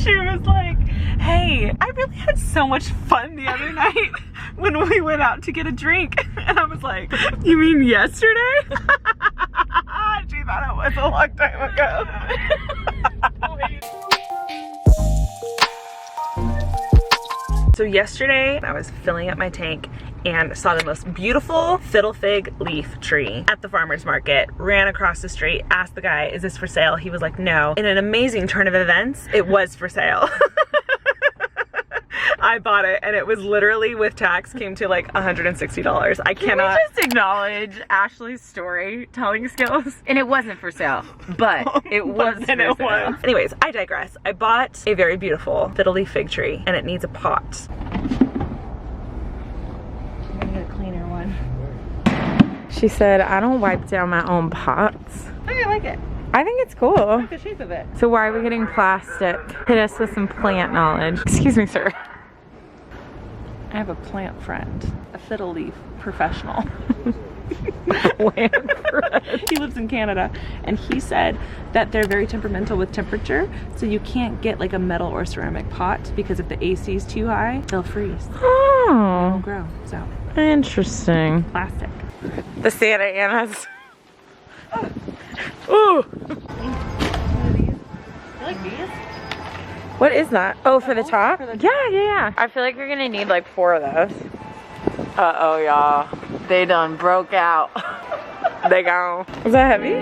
She was like, hey, I really had so much fun the other night when we went out to get a drink. And I was like, you mean yesterday? She thought it was a long time ago. So yesterday I was filling up my tank and saw the most beautiful fiddle fig leaf tree at the farmer's market. Ran across the street, asked the guy, is this for sale? He was like, no. In an amazing turn of events, it was for sale. I bought it and it was literally with tax came to like $160. I cannot. Can we just acknowledge Ashley's storytelling skills? And it wasn't for sale, but it was for sale. Anyways, I digress. I bought a very beautiful fiddle leaf fig tree and it needs a pot. I'm gonna get a cleaner one. She said, I don't wipe down my own pots. I like it. I think it's cool. I like the shape of it. So why are we getting plastic? Hit us with some plant knowledge. Excuse me, sir. I have a plant friend, a fiddle leaf professional. He lives in Canada and he said that they're very temperamental with temperature, so you can't get like a metal or ceramic pot because if the AC is too high, they'll freeze. Oh. They won't grow. So interesting. Plastic. The Santa Anas. Ooh. You like these? What is that? Oh, for the top? For the top. Yeah. I feel like we're gonna need like 4 of those. Uh-oh, y'all. They done broke out. They gone. Is that heavy?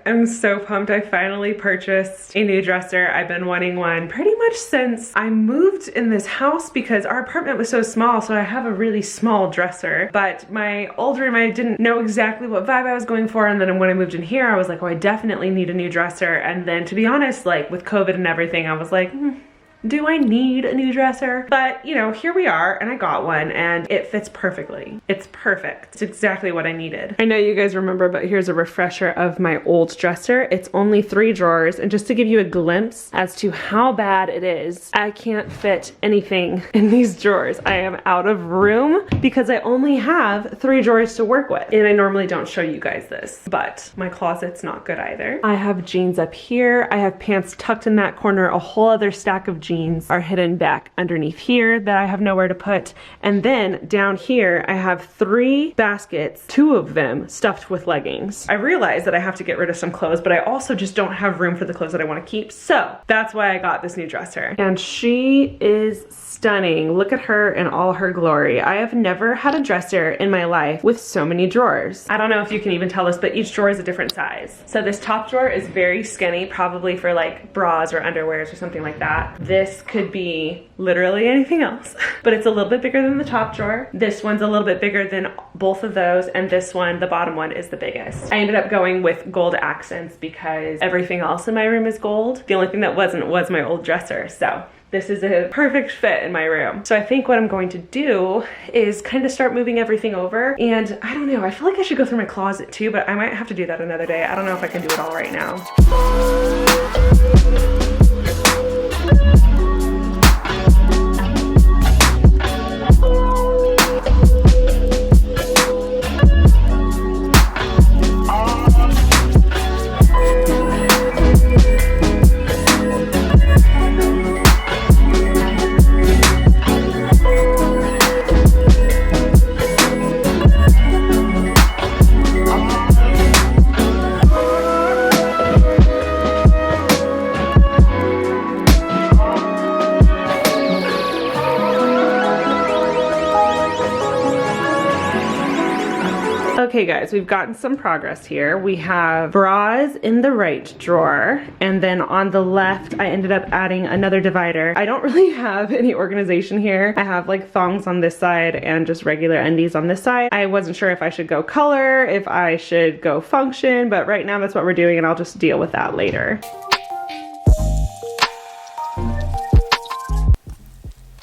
I'm so pumped. I finally purchased a new dresser. I've been wanting one pretty much since I moved in this house because our apartment was so small, so I have a really small dresser. But my old room, I didn't know exactly what vibe I was going for, and then when I moved in here, I was like, oh, I definitely need a new dresser. And then to be honest, like with COVID and everything, I was like, do I need a new dresser? But you know, here we are and I got one and it fits perfectly. It's perfect. It's exactly what I needed. I know you guys remember, but here's a refresher of my old dresser. It's only 3 drawers, and just to give you a glimpse as to how bad it is, I can't fit anything in these drawers. I am out of room because I only have 3 drawers to work with. And I normally don't show you guys this, but my closet's not good either. I have jeans up here. I have pants tucked in that corner. A whole other stack of jeans are hidden back underneath here that I have nowhere to put. And then down here, I have 3 baskets, 2 of them stuffed with leggings. I realize that I have to get rid of some clothes, but I also just don't have room for the clothes that I want to keep. So that's why I got this new dresser. And she is stunning. Look at her in all her glory. I have never had a dresser in my life with so many drawers. I don't know if you can even tell this, but each drawer is a different size. So this top drawer is very skinny, probably for like bras or underwears or something like that. This could be literally anything else, but it's a little bit bigger than the top drawer. This one's a little bit bigger than both of those, and this one, the bottom one, is the biggest. I ended up going with gold accents because everything else in my room is gold. The only thing that wasn't was my old dresser, so this is a perfect fit in my room. So I think what I'm going to do is kind of start moving everything over. And I don't know, I feel like I should go through my closet too, but I might have to do that another day. I don't know if I can do it all right now. Okay guys, we've gotten some progress here. We have bras in the right drawer, and then on the left I ended up adding another divider. I don't really have any organization here. I have like thongs on this side and just regular undies on this side. I wasn't sure if I should go color, if I should go function, but right now that's what we're doing and I'll just deal with that later.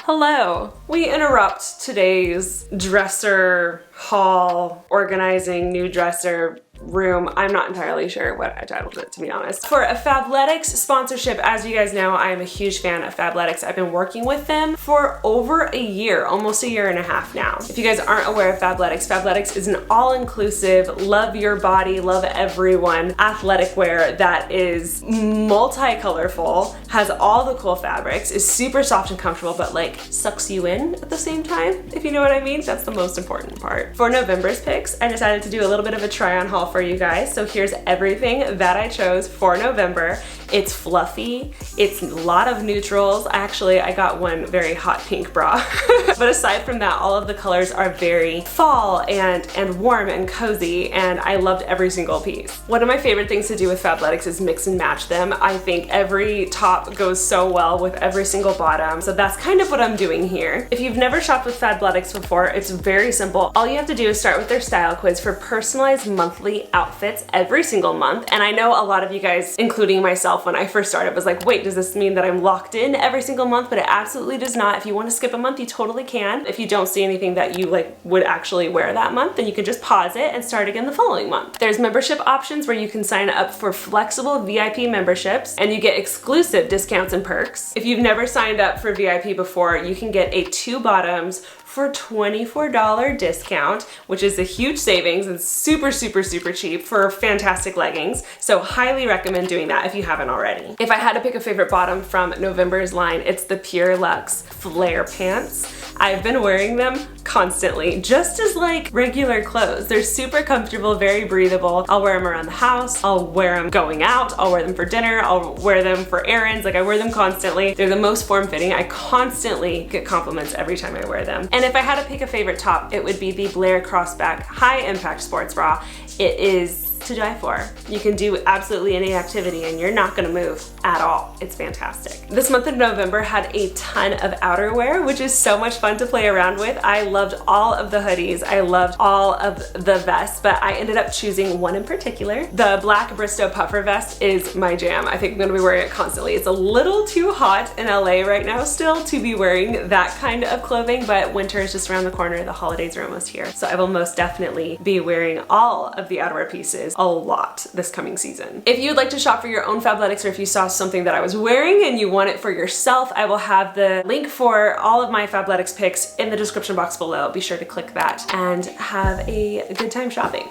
Hello. We interrupt today's dresser haul, organizing new dresser room. I'm not entirely sure what I titled it, to be honest. For a Fabletics sponsorship, as you guys know, I am a huge fan of Fabletics. I've been working with them for over a year, almost a year and a half now. If you guys aren't aware of Fabletics, Fabletics is an all-inclusive, love your body, love everyone athletic wear that is multi-colorful, has all the cool fabrics, is super soft and comfortable, but like sucks you in at the same time, if you know what I mean. That's the most important part. For November's picks, I decided to do a little bit of a try-on haul for you guys. So here's everything that I chose for November. It's fluffy, it's a lot of neutrals. Actually, I got one very hot pink bra. But aside from that, all of the colors are very fall and warm and cozy, and I loved every single piece. One of my favorite things to do with Fabletics is mix and match them. I think every top goes so well with every single bottom, so that's kind of what I'm doing here. If you've never shopped with Fabletics before, it's very simple. All you have to do is start with their style quiz for personalized monthly outfits every single month. And I know a lot of you guys, including myself when I first started, was like, wait, does this mean that I'm locked in every single month? But it absolutely does not. If you want to skip a month, you totally can. If you don't see anything that you like would actually wear that month, then you can just pause it and start again the following month. There's membership options where you can sign up for flexible VIP memberships and you get exclusive discounts and perks. If you've never signed up for VIP before, you can get a 2 bottoms for $24 discount, which is a huge savings and super cheap for fantastic leggings. So highly recommend doing that if you haven't already. If I had to pick a favorite bottom from November's line, it's the Pure Luxe flare pants. I've been wearing them constantly, just as like regular clothes. They're super comfortable, very breathable. I'll wear them around the house, I'll wear them going out, I'll wear them for dinner, I'll wear them for errands. Like I wear them constantly. They're the most form-fitting. I constantly get compliments every time I wear them. And if I had to pick a favorite top, it would be the Blair Crossback High Impact Sports Bra. It is to die for. You can do absolutely any activity and you're not gonna move at all. It's fantastic. This month of November had a ton of outerwear, which is so much fun to play around with. I loved all of the hoodies. I loved all of the vests, but I ended up choosing one in particular. The black Bristow puffer vest is my jam. I think I'm gonna be wearing it constantly. It's a little too hot in LA right now still to be wearing that kind of clothing, but winter is just around the corner. The holidays are almost here. So I will most definitely be wearing all of the outerwear pieces a lot this coming season. If you'd like to shop for your own Fabletics, or if you saw something that I was wearing and you want it for yourself, I will have the link for all of my Fabletics picks in the description box below. Be sure to click that and have a good time shopping.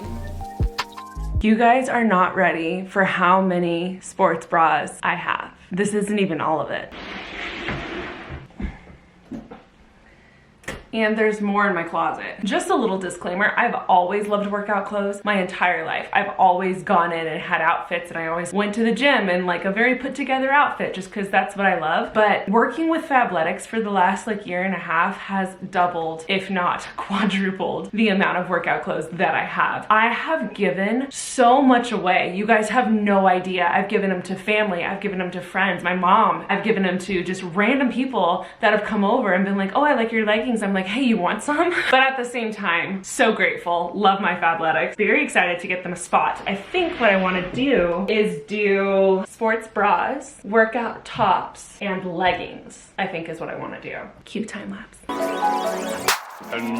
You guys are not ready for how many sports bras I have. This isn't even all of it. And there's more in my closet. Just a little disclaimer, I've always loved workout clothes my entire life. I've always gone in and had outfits, and I always went to the gym in like a very put together outfit just because that's what I love. But working with Fabletics for the last like year and a half has doubled, if not quadrupled, the amount of workout clothes that I have. I have given so much away. You guys have no idea. I've given them to family, I've given them to friends, my mom, I've given them to just random people that have come over and been like, oh, I like your leggings. I'm like, hey, you want some? But at the same time, so grateful. Love my Fabletics. Very excited to get them a spot. I think what I want to do is do sports bras, workout tops, and leggings, I think is what I want to do. Cue time lapse. And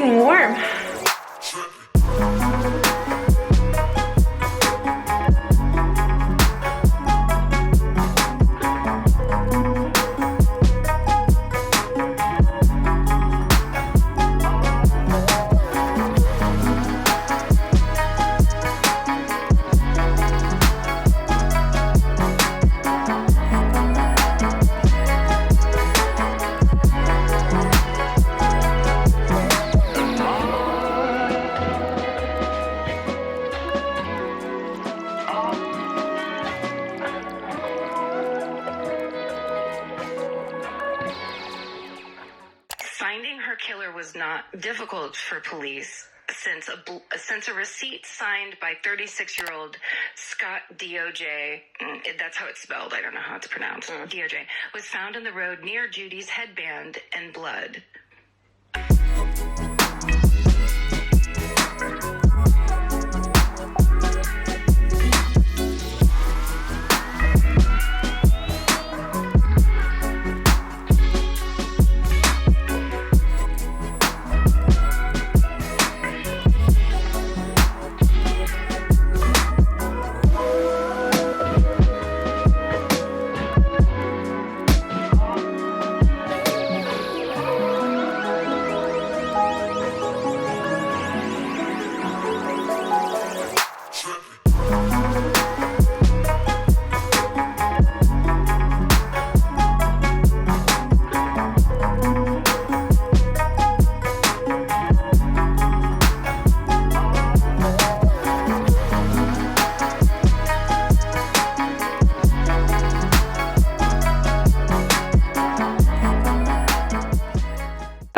getting warm. Finding her killer was not difficult for police since a receipt signed by 36-year-old Scott DOJ, that's how it's spelled, I don't know how it's pronounced, DOJ, was found in the road near Judy's headband and blood.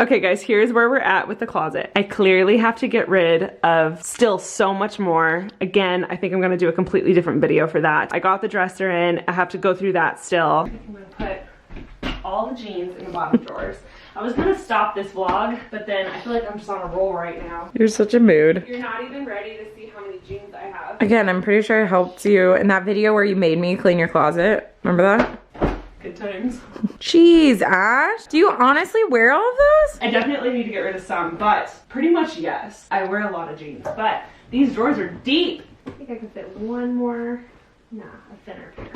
Okay guys, here's where we're at with the closet. I clearly have to get rid of still so much more. Again, I think I'm gonna do a completely different video for that. I got the dresser in, I have to go through that still. I'm gonna put all the jeans in the bottom drawers. I was gonna stop this vlog, but then I feel like I'm just on a roll right now. You're such a mood. You're not even ready to see how many jeans I have. Again, I'm pretty sure I helped you in that video where you made me clean your closet. Remember that? Good times. Jeez, Ash. Do you honestly wear all of those? I definitely need to get rid of some, but pretty much yes. I wear a lot of jeans, but these drawers are deep. I think I can fit one more, a thinner pair.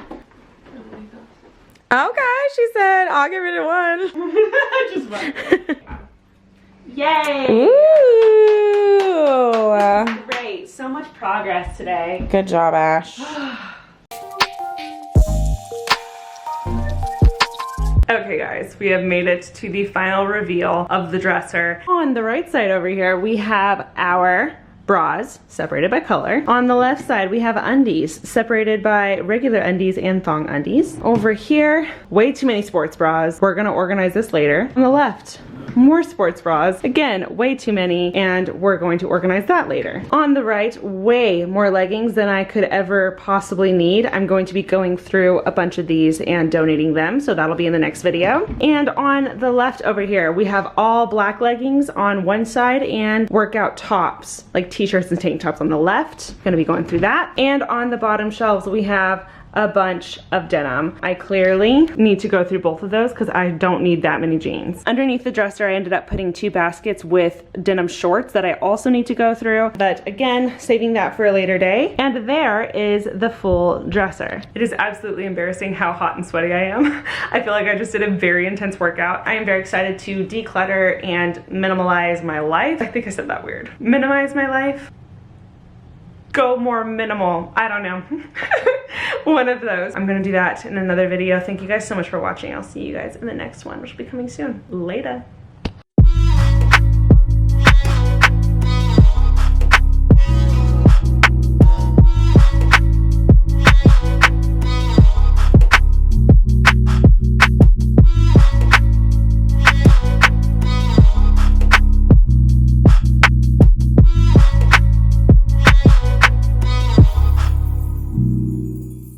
Okay, she said, I'll get rid of one. Just one. Yay! Ooh. Great, so much progress today. Good job, Ash. Okay guys, we have made it to the final reveal of the dresser. On the right side over here, we have our bras separated by color. On the left side, we have undies separated by regular undies and thong undies. Over here, way too many sports bras. We're gonna organize this later. On the left, more sports bras. Again, way too many, and we're going to organize that later. On the right, way more leggings than I could ever possibly need. I'm going to be going through a bunch of these and donating them, so that'll be in the next video. And on the left over here, we have all black leggings on one side and workout tops, like t-shirts and tank tops on the left. Gonna be going through that. And on the bottom shelves, we have a bunch of denim. I clearly need to go through both of those because I don't need that many jeans. Underneath the dresser, I ended up putting 2 baskets with denim shorts that I also need to go through, but again, saving that for a later day. And there is the full dresser. It is absolutely embarrassing how hot and sweaty I am. I feel like I just did a very intense workout. I am very excited to declutter and minimalize my life. I think I said that weird. Minimize my life? Go more minimal. I don't know. One of those. I'm gonna do that in another video. Thank you guys so much for watching. I'll see you guys in the next one, which will be coming soon. Later.